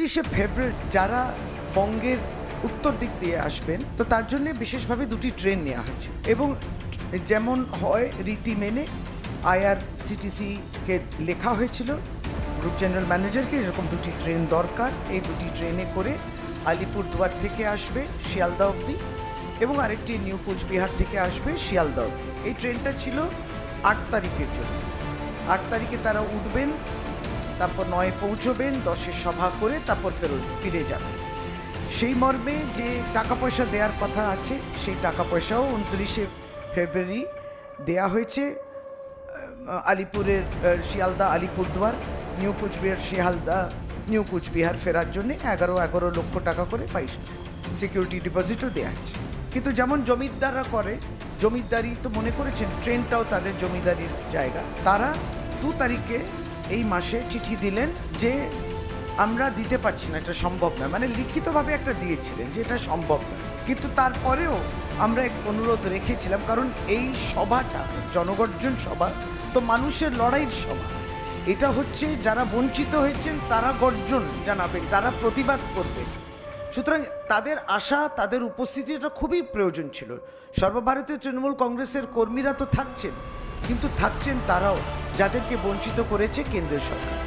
29শে ফেব্রুয়ারি যারা বঙ্গের উত্তর দিক দিয়ে আসবেন, তো তার জন্য বিশেষভাবে দুটি ট্রেন নেওয়া হয়েছে এবং যেমন হয় রীতি মেনে IRCTC-কে লেখা হয়েছিল গ্রুপ জেনারেল ম্যানেজারকে এরকম দুটি ট্রেন দরকার। এই দুটি ট্রেনে করে আলিপুরদুয়ার থেকে আসবে শিয়ালদা অবধি এবং আরেকটি নিউ কোচবিহার থেকে আসবে শিয়ালদা অবধি। এই ট্রেনটা ছিল 8 তারিখের জন্য। 8 তারিখে তারা উঠবেন, তারপর 9-এ পৌঁছবেন, 10-এ সভা করে তারপর ফিরে যাবেন। সেই মর্মে যে টাকা পয়সা দেওয়ার কথা আছে সেই টাকা পয়সাও 29শে ফেব্রুয়ারি দেয়া হয়েছে। আলিপুরের শিয়ালদা আলিপুরদুয়ার, নিউ কোচবিহার শিয়ালদা নিউ কোচবিহার ফেরার জন্য 11 লক্ষ টাকা করে সিকিউরিটি ডিপোজিটও দেওয়া হয়েছে। কিন্তু যেমন জমিদাররা করে, জমিদারি তো মনে করেছেন ট্রেনটাও তাদের জমিদারির জায়গা। তারা 2 তারিখে এই মাসে চিঠি দিলেন যে আমরা দিতে পারছি না, এটা সম্ভব না, মানে লিখিতভাবে একটা দিয়েছিলেন যে এটা সম্ভব না। কিন্তু তারপরেও আমরা এক অনুরোধ রেখেছিলাম, কারণ এই সভাটা জনগর্জন সভা, তো মানুষের লড়াইয়ের সভা। এটা হচ্ছে যারা বঞ্চিত হয়েছেন তারা গর্জন জানাবেন, তারা প্রতিবাদ করবেন। সুতরাং তাদের আশা, তাদের উপস্থিতি এটা খুবই প্রয়োজন ছিল। সর্বভারতীয় তৃণমূল কংগ্রেসের কর্মীরা তো থাকছেন, কিন্তু থাকছেন তারাও যাদেরকে বঞ্চিত করেছে কেন্দ্রীয় সরকার।